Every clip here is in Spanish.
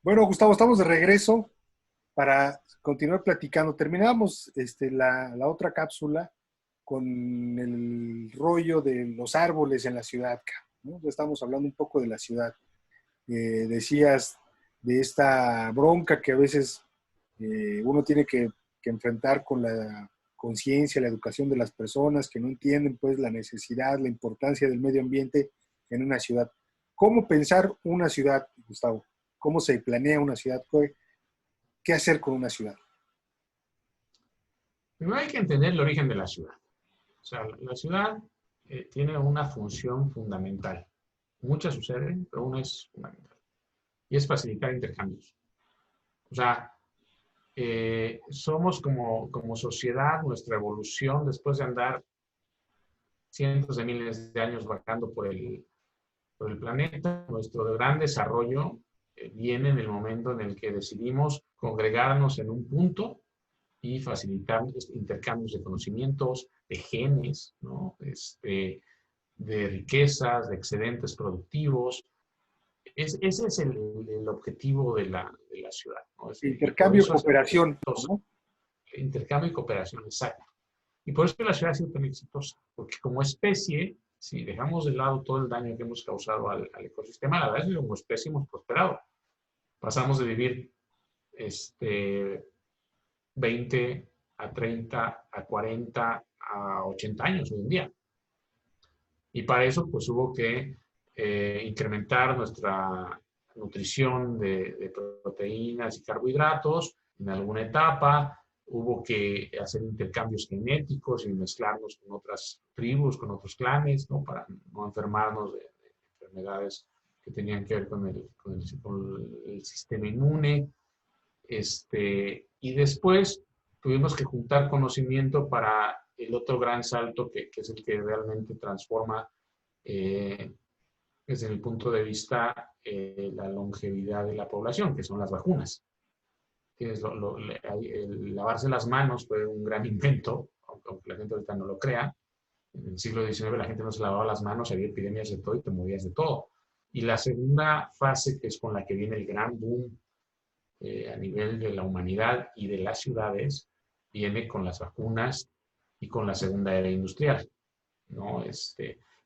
Bueno, Gustavo, estamos de regreso para continuar platicando. Terminamos la otra cápsula con el rollo de los árboles en la ciudad, ¿no? Ya estamos hablando un poco de la ciudad. Decías de esta bronca que a veces uno tiene que enfrentar con la conciencia, la educación de las personas que no entienden pues la necesidad, la importancia del medio ambiente en una ciudad. ¿Cómo pensar una ciudad, Gustavo? ¿Cómo se planea una ciudad? ¿Qué hacer con una ciudad? Primero hay que entender el origen de la ciudad. O sea, la ciudad tiene una función fundamental. Muchas suceden, pero una es fundamental. Y es facilitar intercambios. O sea, somos como sociedad, nuestra evolución, después de andar cientos de miles de años vagando por el planeta, nuestro gran desarrollo viene en el momento en el que decidimos congregarnos en un punto y facilitar intercambios de conocimientos, de genes, ¿no? De riquezas, de excedentes productivos. Ese es el objetivo de la ciudad, ¿no? Y por Intercambio, eso es cooperación, exitosa. ¿no? Intercambio y cooperación, exacto. Y por eso la ciudad ha sido tan exitosa, porque como especie, si dejamos de lado todo el daño que hemos causado al ecosistema, la verdad es que como especie hemos prosperado. Pasamos de vivir 20 a 30, a 40, a 80 años hoy en día. Y para eso, pues hubo que incrementar nuestra nutrición de proteínas y carbohidratos en alguna etapa. Hubo que hacer intercambios genéticos y mezclarnos con otras tribus, con otros clanes, ¿no? Para no enfermarnos de enfermedades que tenían que ver con el sistema inmune. Y después tuvimos que juntar conocimiento para el otro gran salto que es el que realmente transforma eh, desde el punto de vista la longevidad de la población, que son las vacunas. El lavarse las manos fue un gran invento, aunque la gente ahorita no lo crea. En el siglo XIX la gente no se lavaba las manos, había epidemias de todo y te morías de todo. Y la segunda fase, que es con la que viene el gran boom a nivel de la humanidad y de las ciudades, viene con las vacunas y con la segunda era industrial, ¿no?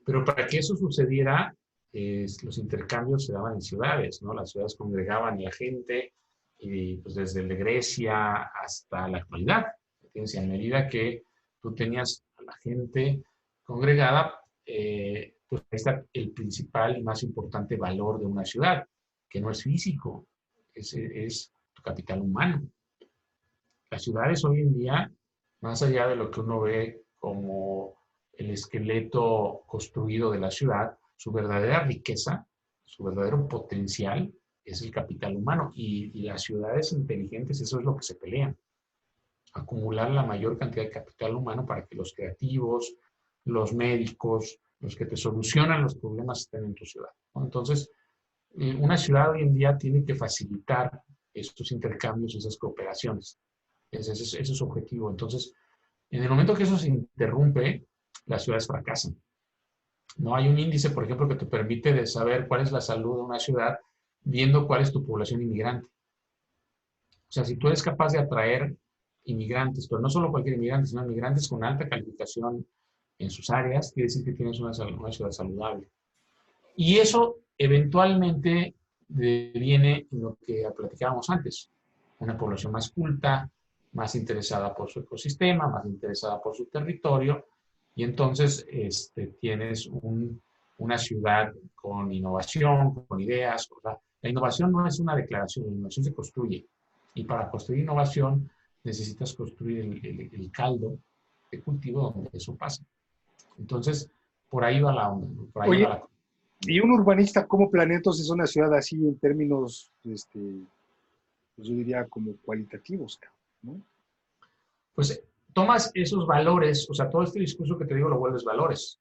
Pero para que eso sucediera, los intercambios se daban en ciudades, ¿no? Las ciudades congregaban a la gente, y pues desde Grecia hasta la actualidad. Fíjense, a medida que tú tenías a la gente congregada, pues ahí está el principal y más importante valor de una ciudad, que no es físico, es tu capital humano. Las ciudades hoy en día, más allá de lo que uno ve como el esqueleto construido de la ciudad, su verdadera riqueza, su verdadero potencial es el capital humano. Y las ciudades inteligentes, eso es lo que se pelean. Acumular la mayor cantidad de capital humano para que los creativos, los médicos, los que te solucionan los problemas estén en tu ciudad, ¿no? Entonces, una ciudad hoy en día tiene que facilitar estos intercambios, esas cooperaciones. Ese es su objetivo. Entonces, en el momento que eso se interrumpe, las ciudades fracasan. No hay un índice, por ejemplo, que te permite de saber cuál es la salud de una ciudad viendo cuál es tu población inmigrante. O sea, si tú eres capaz de atraer inmigrantes, pero no solo cualquier inmigrante, sino inmigrantes con alta calificación en sus áreas, quiere decir que tienes una ciudad saludable. Y eso eventualmente viene en lo que platicábamos antes, una población más culta, más interesada por su ecosistema, más interesada por su territorio, y entonces tienes una ciudad con innovación, con ideas. O sea, la innovación no es una declaración, la innovación se construye, y para construir innovación necesitas construir el caldo de cultivo donde eso pasa. Entonces, por ahí va la onda, ¿no? Por ahí va Oye, la... y un urbanista, ¿cómo planea entonces una ciudad así en términos, pues yo diría como cualitativos, ¿no? Pues tomas esos valores, o sea, todo este discurso que te digo lo vuelves valores,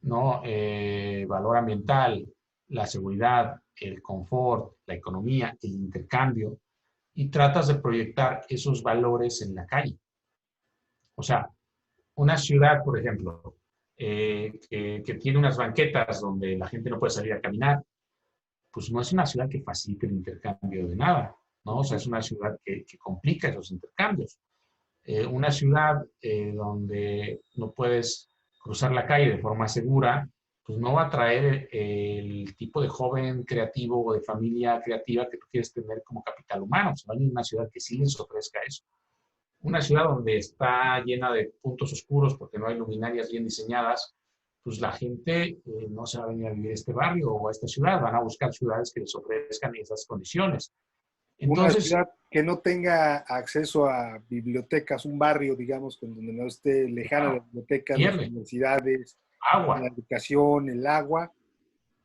¿no? Valor ambiental, la seguridad, el confort, la economía, el intercambio, y tratas de proyectar esos valores en la calle. O sea, una ciudad, por ejemplo, que tiene unas banquetas donde la gente no puede salir a caminar, pues no es una ciudad que facilite el intercambio de nada, ¿no? O sea, es una ciudad que complica esos intercambios. Una ciudad donde no puedes cruzar la calle de forma segura, pues no va a traer el tipo de joven creativo o de familia creativa que tú quieres tener como capital humano. O sea, hay una ciudad que sí les ofrezca eso. Una ciudad donde está llena de puntos oscuros porque no hay luminarias bien diseñadas, pues la gente no se va a venir a vivir a este barrio o a esta ciudad, van a buscar ciudades que les ofrezcan esas condiciones. Una Entonces, ciudad que no tenga acceso a bibliotecas, un barrio, digamos, con donde no esté lejana de claro, las bibliotecas, las pierde universidades, la agua. educación, el agua,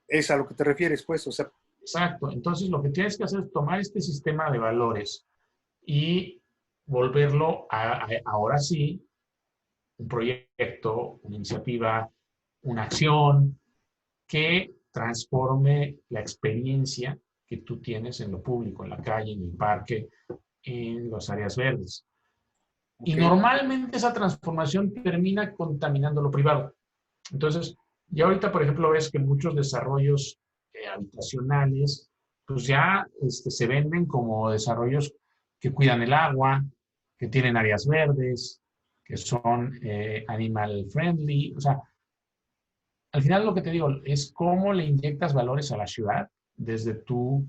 es a lo que te refieres, pues, o sea, Exacto. Entonces, lo que tienes que hacer es tomar este sistema de valores y volverlo ahora sí un proyecto, una iniciativa, una acción que transforme la experiencia que tú tienes en lo público, en la calle, en el parque, en las áreas verdes. Y ok, normalmente esa transformación termina contaminando lo privado. Entonces, ya ahorita, por ejemplo, ves que muchos desarrollos habitacionales, pues ya se venden como desarrollos que cuidan el agua, que tienen áreas verdes, que son animal friendly. O sea, al final lo que te digo es cómo le inyectas valores a la ciudad desde tu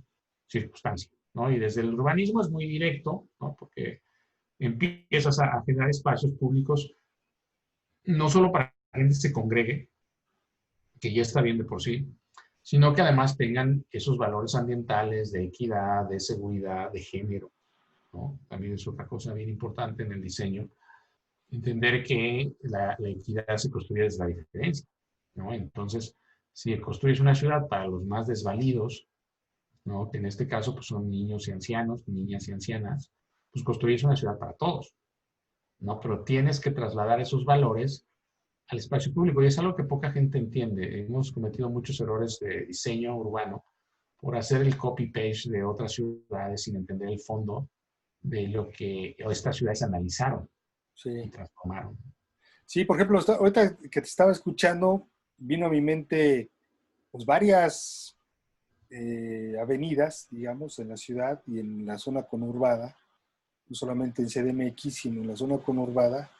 circunstancia, ¿no? Y desde el urbanismo es muy directo, ¿no? Porque empiezas a generar espacios públicos no solo para que la gente se congregue, que ya está bien de por sí, sino que además tengan esos valores ambientales de equidad, de seguridad, de género, ¿no? También es otra cosa bien importante en el diseño, entender que la equidad se construye desde la diferencia, ¿no? Entonces, si construyes una ciudad para los más desvalidos, ¿no? Que en este caso pues, son niños y ancianos, niñas y ancianas, pues construyes una ciudad para todos, ¿no? Pero tienes que trasladar esos valores al espacio público y es algo que poca gente entiende. Hemos cometido muchos errores de diseño urbano por hacer el copy-paste de otras ciudades sin entender el fondo de lo que estas ciudades analizaron y sí. transformaron. Sí, por ejemplo, ahorita que te estaba escuchando, vino a mi mente pues, varias avenidas, digamos, en la ciudad y en la zona conurbada, no solamente en CDMX, sino en la zona conurbada,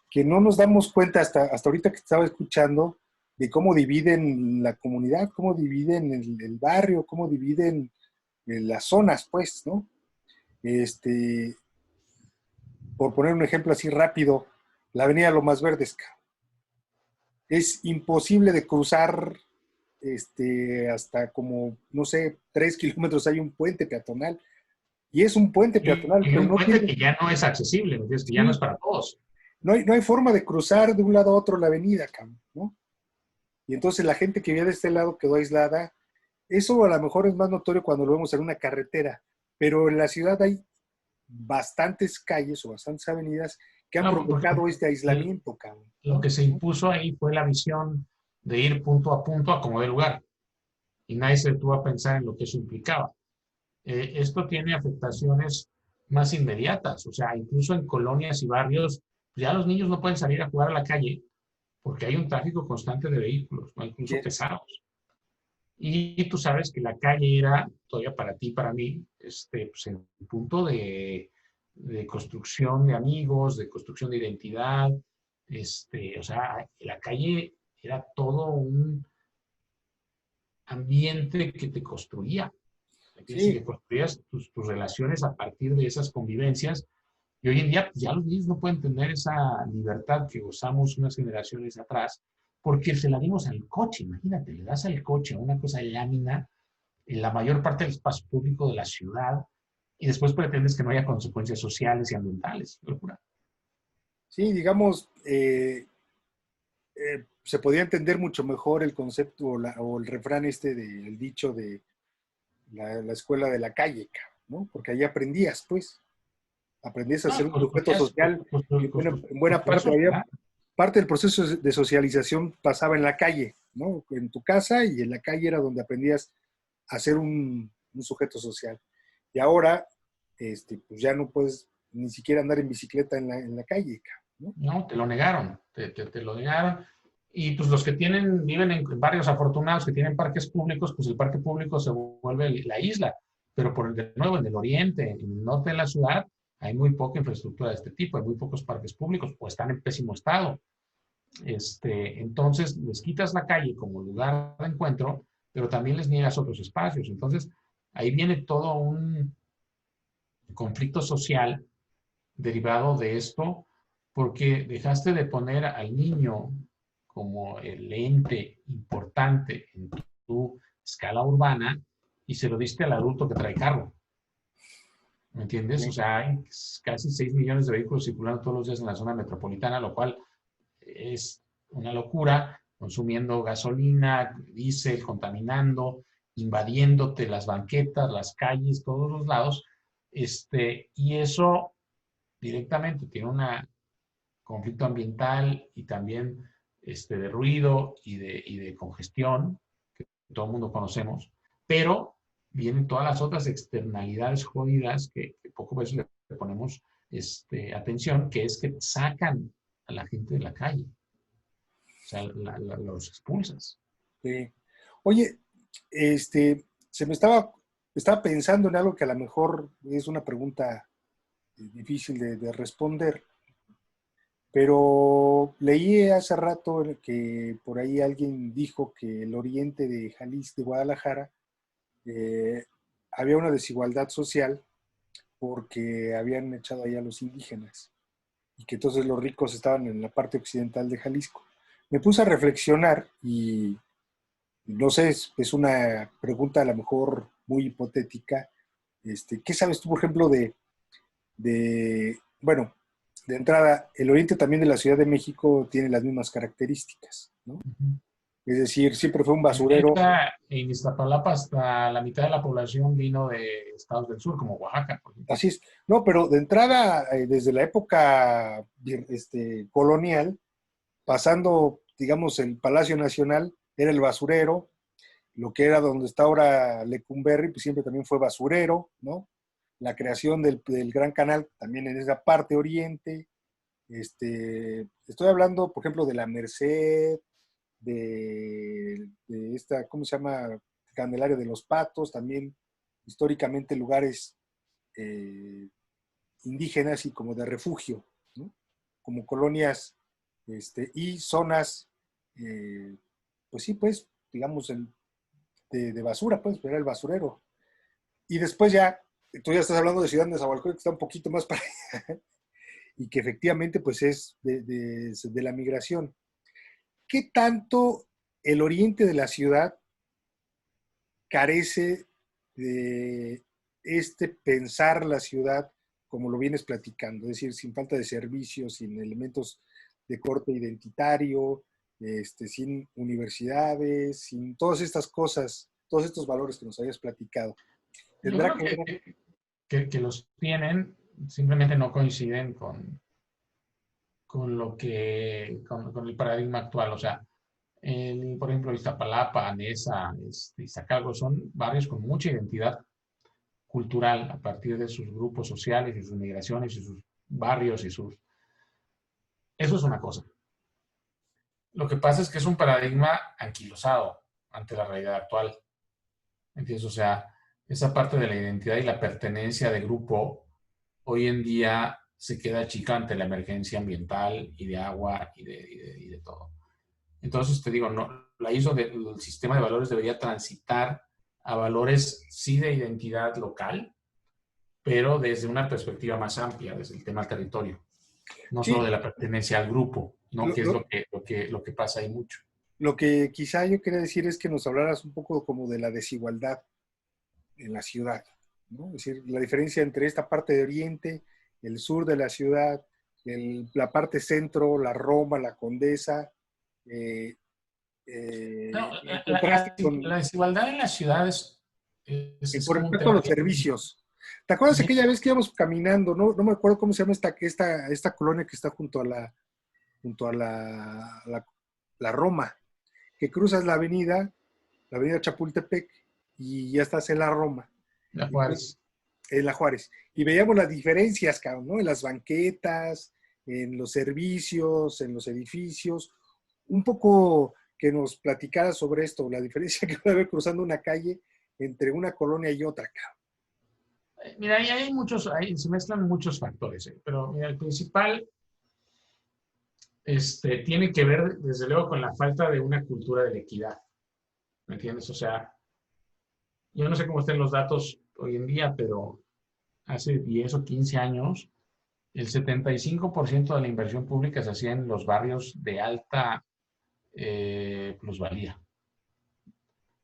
que no nos damos cuenta hasta ahorita que te estaba escuchando de cómo dividen la comunidad, cómo dividen el barrio, cómo dividen las zonas, pues, ¿no? Este, por poner un ejemplo así rápido, la avenida Lomas Verdes, es imposible de cruzar hasta como, no sé, 3 kilómetros hay un puente peatonal. Y es un puente peatonal, Y pero un no puente tiene, que ya no es accesible, ¿entiendes? Que ya no es sí, para todos. no hay forma de cruzar de un lado a otro la avenida, ¿no? Y entonces la gente que vive de este lado quedó aislada. Eso a lo mejor es más notorio cuando lo vemos en una carretera, pero en la ciudad hay bastantes calles o bastantes avenidas que han No, porque provocado este aislamiento, cabrón. lo que se impuso ahí fue la visión de ir punto a como de lugar. Y nadie se detuvo a pensar en lo que eso implicaba. Esto tiene afectaciones más inmediatas, o sea, incluso en colonias y barrios, ya los niños no pueden salir a jugar a la calle porque hay un tráfico constante de vehículos, ¿no? Incluso Yes. pesados. Y tú sabes que la calle era, todavía para ti, para mí, pues el punto de construcción de amigos, de construcción de identidad. O sea, la calle era todo un ambiente que te construía. Es decir, Sí, que construías tus relaciones a partir de esas convivencias. Y hoy en día pues, ya los niños no pueden tener esa libertad que gozamos unas generaciones atrás, porque se la dimos al coche. Imagínate, le das al coche a una cosa de lámina en la mayor parte del espacio público de la ciudad y después pretendes que no haya consecuencias sociales y ambientales. Locura. sí, digamos, se podría entender mucho mejor el concepto o el refrán el dicho de la escuela de la calle, ¿no? Porque ahí aprendías a ser No, un sujeto social y en buena construías parte, había sociedad. parte del proceso de socialización pasaba en la calle, ¿no? En tu casa y en la calle era donde aprendías a ser un sujeto social. Y ahora, pues ya no puedes ni siquiera andar en bicicleta en la calle, ¿no? No, te lo negaron, te lo negaron. Y pues los que viven en barrios afortunados que tienen parques públicos, pues el parque público se vuelve la isla. Pero de nuevo, en el oriente, en el norte de la ciudad, hay muy poca infraestructura de este tipo, hay muy pocos parques públicos o están en pésimo estado. Entonces, les quitas la calle como lugar de encuentro, pero también les niegas otros espacios. Entonces, ahí viene todo un conflicto social derivado de esto, porque dejaste de poner al niño como el ente importante en tu escala urbana y se lo diste al adulto que trae carro. ¿Me entiendes? O Sí, sea, hay casi 6 millones de vehículos circulando todos los días en la zona metropolitana, lo cual es una locura, consumiendo gasolina, diésel, contaminando, invadiéndote las banquetas, las calles, todos los lados. Y eso directamente tiene un conflicto ambiental y también de ruido y de congestión, que todo el mundo conocemos, pero vienen todas las otras externalidades jodidas que poco veces le ponemos atención, que es que sacan a la gente de la calle, o sea, los expulsas. sí. Oye, estaba pensando en algo que a lo mejor es una pregunta difícil de responder, pero leí hace rato que por ahí alguien dijo que el oriente de Jalisco, de Guadalajara, eh, había una desigualdad social porque habían echado allá a los indígenas y que entonces los ricos estaban en la parte occidental de Jalisco. Me puse a reflexionar y no sé, es una pregunta a lo mejor muy hipotética. ¿Qué sabes tú, por ejemplo, bueno, de entrada, el oriente también de la Ciudad de México tiene las mismas características, ¿no? Uh-huh. Es decir, siempre fue un En basurero. neta, en Iztapalapa hasta la mitad de la población vino de estados del sur, como Oaxaca, por ejemplo. Así es. No, pero de entrada, desde la época colonial, pasando, digamos, el Palacio Nacional, era el basurero, lo que era donde está ahora Lecumberri, pues siempre también fue basurero, ¿no? La creación del Gran Canal también en esa parte oriente. Estoy hablando, por ejemplo, de la Merced, de esta, ¿cómo se llama? Candelaria de los Patos, también históricamente lugares eh, indígenas y como de refugio, ¿no? Como colonias y zonas, eh, pues sí, pues, digamos, de basura, pues, era el basurero. Y después ya, tú ya estás hablando de Ciudad de Nezahualcóyotl, que está un poquito más para allá, y que efectivamente, pues, es de la migración. ¿Qué tanto el oriente de la ciudad carece de pensar la ciudad como lo vienes platicando? Es decir, sin falta de servicios, sin elementos de corte identitario, sin universidades, sin todas estas cosas, todos estos valores que nos habías platicado. Yo Tendrá creo que ver. que los tienen, simplemente no coinciden con el paradigma actual. O sea, por ejemplo, Iztapalapa, Neza, Iztacalco, son barrios con mucha identidad cultural a partir de sus grupos sociales y sus migraciones y sus barrios y sus... Eso es una cosa. Lo que pasa es que es un paradigma anquilosado ante la realidad actual. ¿Entiendes? O sea, esa parte de la identidad y la pertenencia de grupo hoy en día se queda chica ante la emergencia ambiental y de agua y de todo. Entonces, te digo, no, el sistema de valores debería transitar a valores sí de identidad local, pero desde una perspectiva más amplia, desde el tema del territorio, no solo de Sí, la pertenencia al grupo, ¿no? lo, Que es lo, lo que pasa ahí mucho. lo que quizá yo quería decir es que nos hablaras un poco como de la desigualdad en la ciudad, ¿no? Es decir, la diferencia entre esta parte de Oriente, el sur de la ciudad, la parte centro, la Roma, la Condesa, eh, No, en contraste la con, desigualdad en las ciudades es con como un respecto a tema los bien, servicios. ¿Te acuerdas bien. aquella vez que íbamos caminando? No, no me acuerdo cómo se llama esta colonia que está junto a la Roma, que cruzas la avenida Chapultepec, y ya estás en la Roma. De Y entonces, Juárez. en la Juárez. Y veíamos las diferencias, cabrón, ¿no? En las banquetas, en los servicios, en los edificios. un poco que nos platicara sobre esto, la diferencia que puede haber cruzando una calle entre una colonia y otra, cabrón. Mira, ahí hay muchos, ahí se mezclan muchos factores, pero mira, el principal tiene que ver, desde luego, con la falta de una cultura de la equidad. ¿Me entiendes? O sea, yo no sé cómo estén los datos hoy en día, pero hace 10 o 15 años, el 75% de la inversión pública se hacía en los barrios de alta plusvalía.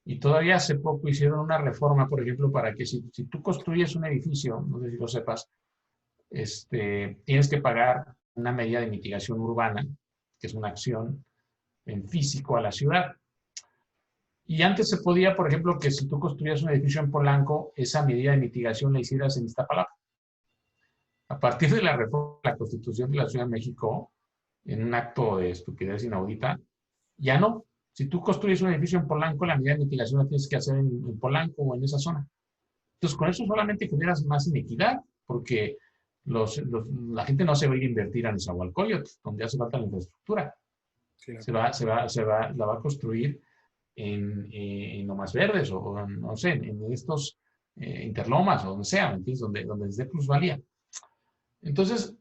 Y todavía hace poco hicieron una reforma, por ejemplo, para que si tú construyes un edificio, no sé si lo sepas, tienes que pagar una medida de mitigación urbana, que es una acción en físico a la ciudad. Y antes se podía, por ejemplo, que si tú construías un edificio en Polanco, esa medida de mitigación la hicieras en Iztapalapa. A partir de la reforma de la Constitución de la Ciudad de México, en un acto de estupidez inaudita, ya no. Si tú construyes un edificio en Polanco, la medida de mitigación la tienes que hacer en Polanco o en esa zona. Entonces, con eso solamente generas más inequidad, porque la gente no se va a ir a invertir a Nezahualcóyotl, donde hace falta la infraestructura. Claro. La va a construir en Lomas Verdes o no sé, en estos Interlomas o donde sea, ¿me entiendes? Donde es de plusvalía. Entonces,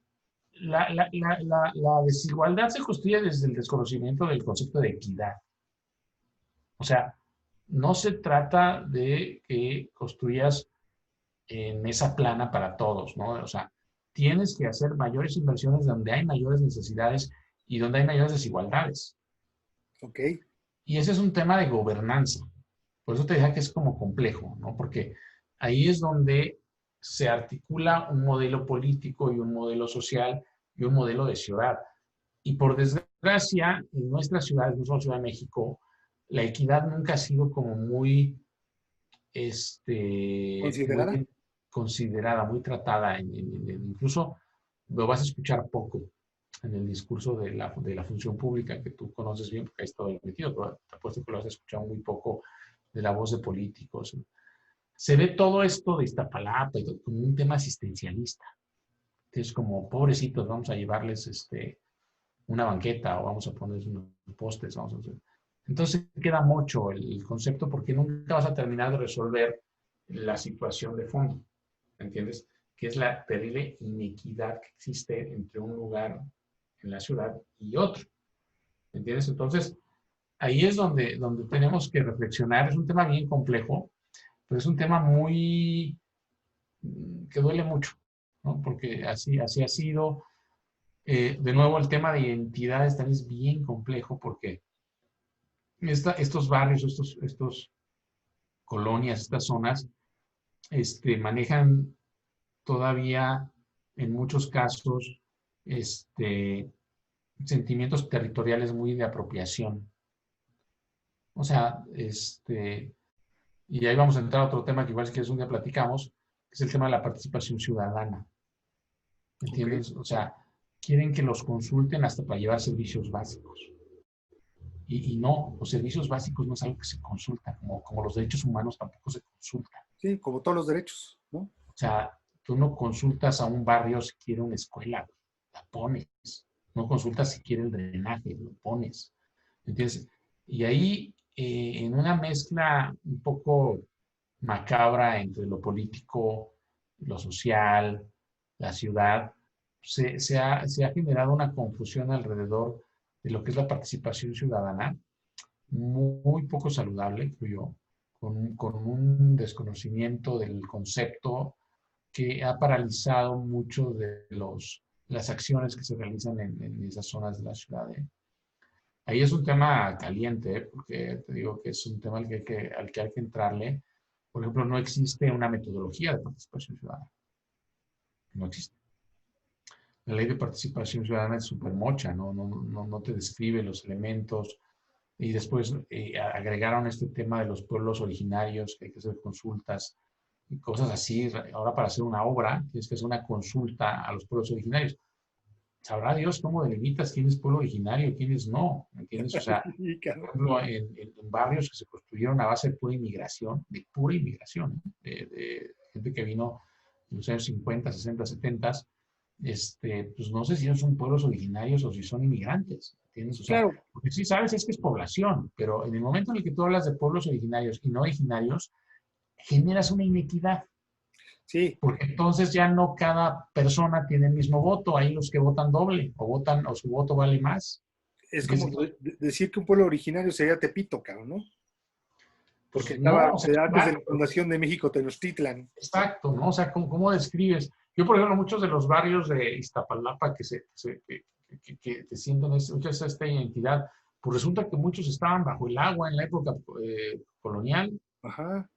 la desigualdad se construye desde el desconocimiento del concepto de equidad. O sea, no se trata de que construyas en mesa plana para todos, ¿no? O sea, tienes que hacer mayores inversiones donde hay mayores necesidades y donde hay mayores desigualdades. Ok. Y ese es un tema de gobernanza. Por eso te decía que es como complejo, ¿no? Porque ahí es donde se articula un modelo político y un modelo social y un modelo de ciudad. Y por desgracia, en nuestras ciudades, no solo Ciudad de México, la equidad nunca ha sido como muy, ¿Considerada? muy considerada, muy tratada. Incluso lo vas a escuchar poco en el discurso de la función pública, que tú conoces bien porque has estado metido, pero te apuesto que lo has escuchado muy poco de la voz de políticos. Se ve todo esto de Iztapalapa y todo, como un tema asistencialista. Es como, pobrecitos, vamos a llevarles una banqueta o vamos a ponerles unos postes. Vamos a hacer. Entonces queda mucho el concepto porque nunca vas a terminar de resolver la situación de fondo, ¿entiendes? Que es la terrible inequidad que existe entre un lugar en la ciudad y otro, ¿entiendes? Entonces, ahí es donde tenemos que reflexionar. Es un tema bien complejo, pero es un tema muy que duele mucho, ¿no? Porque así ha sido. De nuevo, el tema de identidades también es bien complejo porque estos barrios, estos colonias, estas zonas, manejan todavía en muchos casos sentimientos territoriales muy de apropiación. O sea, y ahí vamos a entrar a otro tema que igual es que es un día platicamos, que es el tema de la participación ciudadana. ¿Entiendes? Okay. O sea, quieren que los consulten hasta para llevar servicios básicos. Y no, los servicios básicos no es algo que se consulta, como los derechos humanos tampoco se consultan. Sí, como todos los derechos, ¿no? O sea, tú no consultas a un barrio si quiere una escuela, la pones. No consultas si quiere el drenaje, lo pones. ¿Entiendes? Y ahí, en una mezcla un poco macabra entre lo político, lo social, la ciudad, se ha generado una confusión alrededor de lo que es la participación ciudadana, muy poco saludable, creo yo, con un desconocimiento del concepto que ha paralizado mucho de las acciones que se realizan en esas zonas de la ciudad. Ahí es un tema caliente, porque te digo que es un tema al que hay que entrarle. Por ejemplo, no existe una metodología de participación ciudadana. No existe. La ley de participación ciudadana es súper mocha, no te describe los elementos. Y después agregaron este tema de los pueblos originarios, que hay que hacer consultas y cosas así. Ahora para hacer una obra tienes que hacer una consulta a los pueblos originarios. Sabrá Dios cómo delimitas quién es pueblo originario y quién es no, ¿me entiendes? O sea, por ejemplo, en barrios que se construyeron a base de pura inmigración, de gente que vino en los años 50, 60, 70, pues no sé si ellos son pueblos originarios o si son inmigrantes, ¿entiendes? O sea, Claro, porque sí sabes es que es población, pero en el momento en el que tú hablas de pueblos originarios y no originarios, generas una inequidad, sí. porque entonces ya no cada persona tiene el mismo voto, hay los que votan doble o votan o su voto vale más. Es como Entonces, decir que un pueblo originario sería Tepito, cabrón, ¿no? Porque pues estaba no, o sea, antes de claro, la fundación de México, Tenochtitlan. exacto, ¿no? O sea, ¿cómo describes? Yo, por ejemplo, muchos de los barrios de Iztapalapa que sienten mucha esta identidad, pues resulta que muchos estaban bajo el agua en la época colonial. Ajá.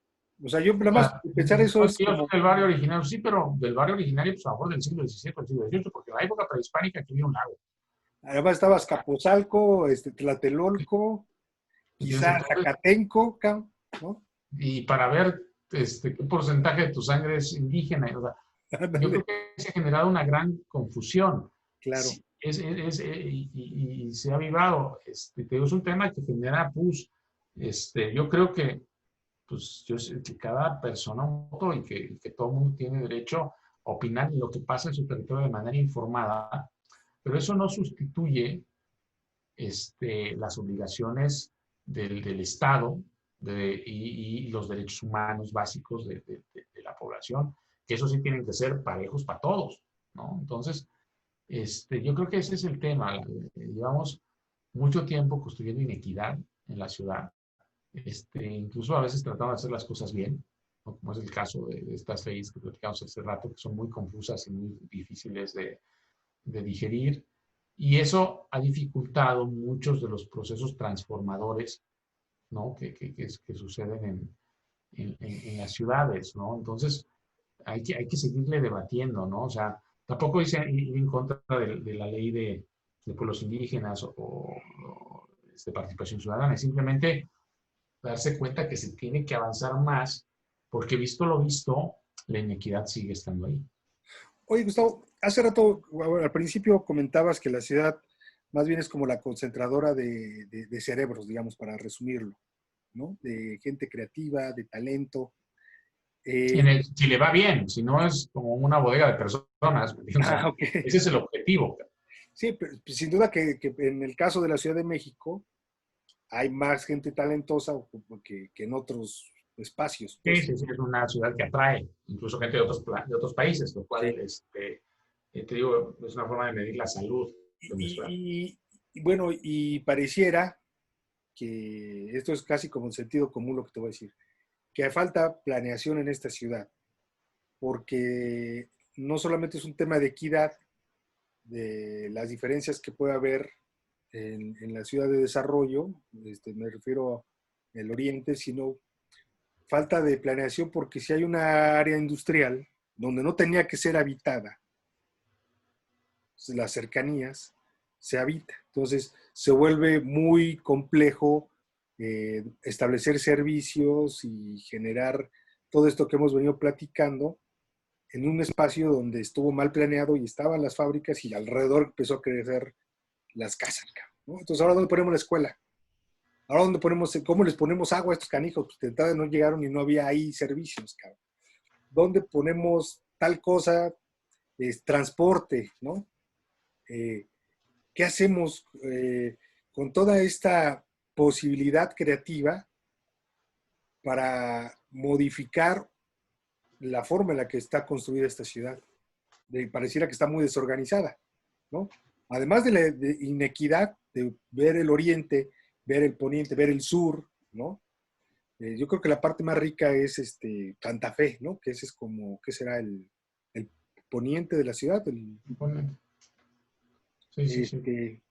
O sea, yo O nada más sea, pensar eso es yo soy como, del barrio originario, sí, pero del barrio originario, pues a lo mejor del siglo XVII, del siglo XVIII, porque en la época prehispánica aquí había un lago. además estaba Azcapotzalco, Tlatelolco, ¿Entiendes? quizás Entonces, Zacatenco, cabrón, ¿no? y para ver qué porcentaje de tu sangre es indígena, o sea, yo creo Ándale, que se ha generado una gran confusión. claro. Sí, y se ha avivado. Te digo, es un tema que genera, pues, yo creo que, pues, yo sé que cada persona un voto y que todo el mundo tiene derecho a opinar en lo que pasa en su territorio de manera informada, pero eso no sustituye las obligaciones del Estado y los derechos humanos básicos de la población, que eso sí tienen que ser parejos para todos, ¿no? Entonces, yo creo que ese es el tema. Llevamos mucho tiempo construyendo inequidad en la ciudad, incluso a veces tratando de hacer las cosas bien, ¿no? Como es el caso de estas leyes que platicamos hace rato, que son muy confusas y muy difíciles de digerir, y eso ha dificultado muchos de los procesos transformadores, ¿no? que suceden en las ciudades, ¿no? Entonces, hay que seguirle debatiendo, ¿no? O sea, tampoco dice ir en contra de la ley de pueblos indígenas o participación ciudadana, es simplemente darse cuenta que se tiene que avanzar más, porque visto lo visto, la inequidad sigue estando ahí. Oye, Gustavo, hace rato, bueno, al principio comentabas que la ciudad más bien es como la concentradora de cerebros, digamos, para resumirlo, ¿no? De gente creativa, de talento. Eh, Si le va bien, si no es como una bodega de personas, o sea, ok. ese es el objetivo. Sí, pero sin duda que en el caso de la Ciudad de México hay más gente talentosa que en otros espacios, Sí, pues. sí, sí, es una ciudad que atrae incluso gente de otros países, lo Sí. cual, te digo, es una forma de medir la salud Y, de una ciudad. y bueno, y pareciera que esto es casi como el sentido común lo que te voy a decir, que falta planeación en esta ciudad, porque no solamente es un tema de equidad, de las diferencias que puede haber en la ciudad de desarrollo, me refiero al oriente, sino falta de planeación porque si hay una área industrial donde no tenía que ser habitada, las cercanías, se habita. Entonces se vuelve muy complejo establecer servicios y generar todo esto que hemos venido platicando en un espacio donde estuvo mal planeado y estaban las fábricas y alrededor empezó a crecer las casas. ¿No? Entonces, ¿ahora dónde ponemos la escuela? ¿Ahora dónde ponemos, cómo les ponemos agua a estos canijos? Pues de entrada no llegaron y no había ahí servicios, cabrón. ¿Dónde ponemos tal cosa? Transporte, ¿no? Eh, ¿Qué hacemos con toda esta posibilidad creativa para modificar la forma en la que está construida esta ciudad? Pareciera que está muy desorganizada, ¿no? Además de la inequidad de ver el oriente, ver el poniente, ver el sur, ¿no? Yo creo que la parte más rica es Santa Fe, ¿no? Que ese es como, ¿qué será? El poniente de la ciudad. Sí, sí, sí. Este,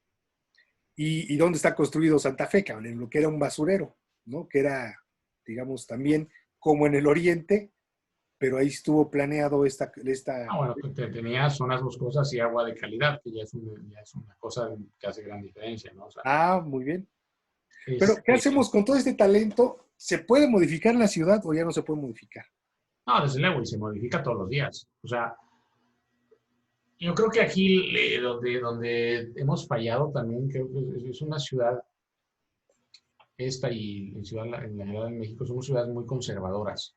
y dónde está construido Santa Fe, cabrón, en lo que era un basurero, ¿no? Que era, digamos, también como en el oriente, pero ahí estuvo planeado Bueno, tenías zonas boscosas y agua de calidad, que ya es una cosa que hace gran diferencia, ¿no? O sea, Ah, muy bien. Pero, ¿qué este, hacemos con todo este talento? ¿Se puede modificar la ciudad o ya no se puede modificar? no, desde luego, y se modifica todos los días. O sea, yo creo que aquí donde hemos fallado también, creo que es una ciudad, esta y en ciudad en la general en México, somos ciudades muy conservadoras.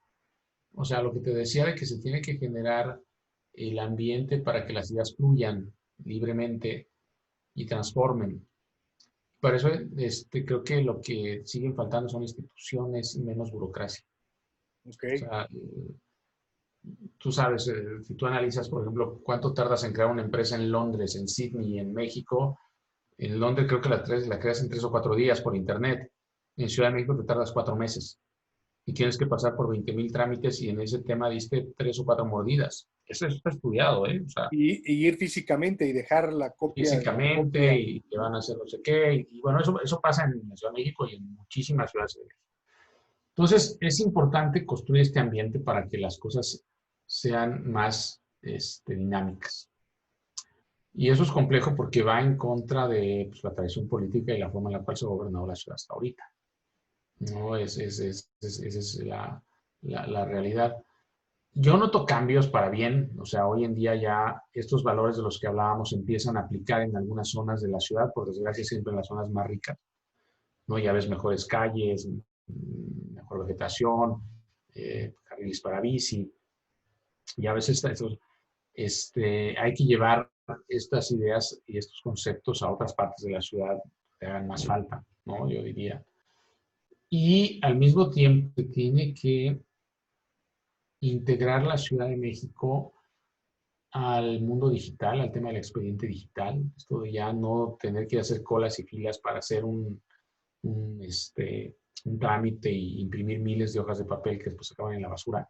O sea, lo que te decía de que se tiene que generar el ambiente para que las ideas fluyan libremente y transformen. Por eso creo que lo que siguen faltando son instituciones y menos burocracia. Ok. O sea, tú sabes, si tú analizas, por ejemplo, cuánto tardas en crear una empresa en Londres, en Sydney, en México. En Londres creo que la creas en 3 o 4 días por internet. En Ciudad de México te tardas 4 meses y tienes que pasar por 20,000 trámites y en ese tema diste 3 o 4 mordidas. Eso está estudiado, ¿eh? O sea, Y ir físicamente y dejar la copia, la físicamente copia. y te van a hacer no sé qué. Y bueno, eso pasa en la Ciudad de México y en muchísimas ciudades. Entonces, es importante construir este ambiente para que las cosas sean más dinámicas. Y eso es complejo porque va en contra de pues, la tradición política y la forma en la cual se ha gobernado la ciudad hasta ahorita. No, esa es la realidad. Yo noto cambios para bien, o sea, hoy en día ya estos valores de los que hablábamos empiezan a aplicar en algunas zonas de la ciudad, por desgracia siempre en las zonas más ricas, ¿no? Ya ves mejores calles, mejor vegetación, carriles para bici, y a veces hay que llevar estas ideas y estos conceptos a otras partes de la ciudad que hagan más falta, ¿no? Yo diría. Y al mismo tiempo se tiene que integrar la Ciudad de México al mundo digital, al tema del expediente digital. Esto de ya no tener que hacer colas y filas para hacer un, este, un trámite y imprimir miles de hojas de papel que después acaban en la basura.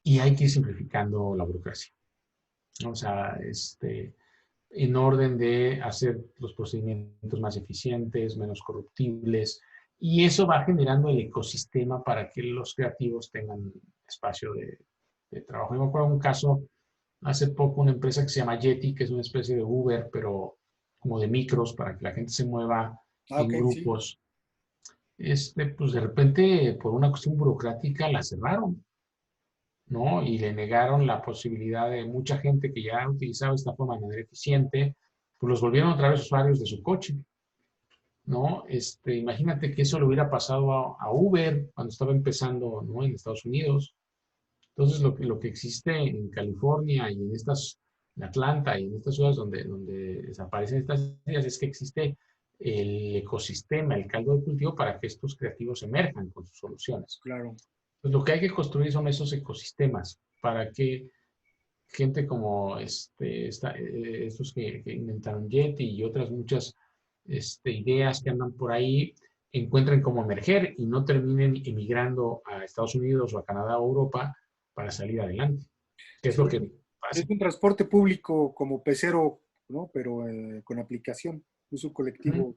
Y hay que ir simplificando la burocracia, ¿no? O sea, en orden de hacer los procedimientos más eficientes, menos corruptibles, y eso va generando el ecosistema para que los creativos tengan espacio de trabajo. Yo me acuerdo de un caso hace poco, una empresa que se llama Yeti, que es una especie de Uber, pero como de micros para que la gente se mueva Ah, ok, en sí, grupos. Pues de repente, por una cuestión burocrática, la cerraron, ¿no? Y le negaron la posibilidad de mucha gente que ya utilizaba esta forma de manera eficiente, pues los volvieron otra vez usuarios de su coche, ¿no? Imagínate que eso le hubiera pasado a Uber cuando estaba empezando, ¿no? En Estados Unidos. Entonces, lo que existe en California y en Atlanta y en estas ciudades donde desaparecen estas ideas es que existe el ecosistema, el caldo de cultivo para que estos creativos emerjan con sus soluciones. claro. Pues lo que hay que construir son esos ecosistemas para que gente como estos que inventaron Yeti y otras muchas ideas que andan por ahí encuentren cómo emerger y no terminen emigrando a Estados Unidos o a Canadá o Europa para salir adelante, que es Sí, lo que es pasa. un transporte público como pecero, ¿no? Pero con aplicación. Es un Ujú. colectivo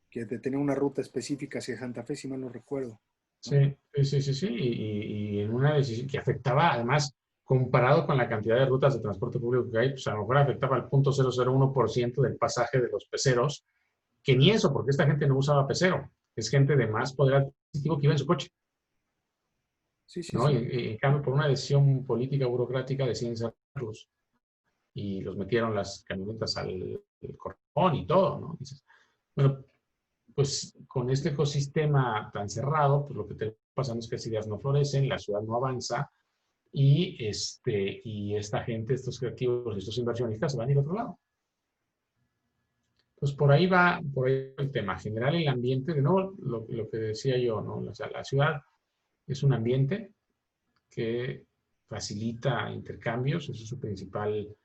que tenía una ruta específica hacia Santa Fe, si mal no recuerdo, ¿no? Sí, sí, sí, sí, sí, y en una decisión que afectaba, además, comparado con la cantidad de rutas de transporte público que hay, pues a lo mejor afectaba al 0,001% del pasaje de los peceros, que ni eso, porque esta gente no usaba pecero, es gente de más poder adquisitivo que iba en su coche, Sí, sí, ¿no? sí. Y en cambio, por una decisión política burocrática deciden cerrarlos y los metieron las camionetas al corrón y todo, ¿no? Dices, bueno, pues con este ecosistema tan cerrado, pues lo que te pasa es que las ideas no florecen, la ciudad no avanza y esta gente, estos creativos, estos inversionistas se van a ir a otro lado. Pues por ahí va el tema, generar el ambiente, de nuevo, lo que decía yo, ¿no? O sea, la ciudad es un ambiente que facilita intercambios, ese es su principal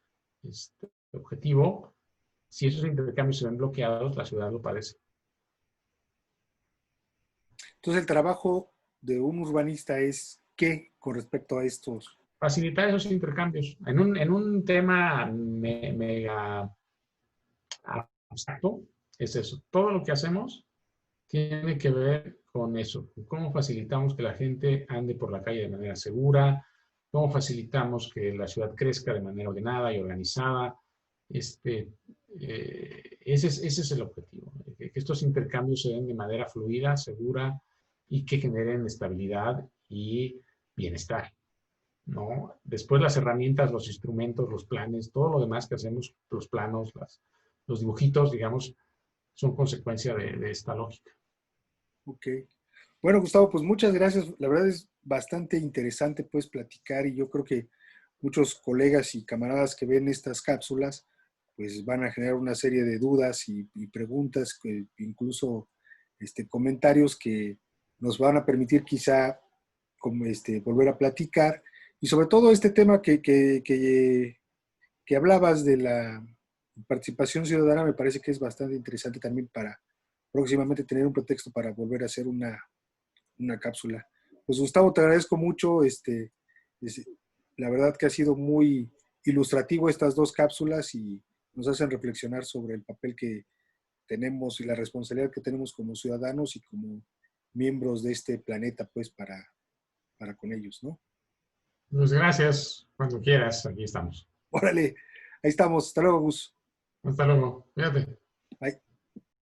objetivo. Si esos intercambios se ven bloqueados, la ciudad lo padece. Entonces, el trabajo de un urbanista es ¿qué con respecto a estos? Facilitar esos intercambios. En un tema mega abstracto, es eso. Todo lo que hacemos tiene que ver con eso. Cómo facilitamos que la gente ande por la calle de manera segura, cómo facilitamos que la ciudad crezca de manera ordenada y organizada. Ese es el objetivo, que estos intercambios se den de manera fluida, segura y que generen estabilidad y bienestar, ¿no? Después las herramientas, los instrumentos, los planes, todo lo demás que hacemos, los planos, los dibujitos, digamos, son consecuencia de esta lógica. Ok. Bueno, Gustavo, pues muchas gracias. La verdad es bastante interesante, pues, platicar y yo creo que muchos colegas y camaradas que ven estas cápsulas, pues van a generar una serie de dudas y preguntas, que incluso comentarios que nos van a permitir quizá como volver a platicar. Y sobre todo este tema que hablabas de la participación ciudadana me parece que es bastante interesante también para próximamente tener un pretexto para volver a hacer una cápsula. Pues Gustavo, te agradezco mucho. Es- la verdad que ha sido muy ilustrativo estas dos cápsulas y nos hacen reflexionar sobre el papel que tenemos y la responsabilidad que tenemos como ciudadanos y como miembros de este planeta, pues, para con ellos, ¿no? Pues gracias, cuando quieras, aquí estamos. Órale, ahí estamos. Hasta luego, Gus. Hasta luego, fíjate.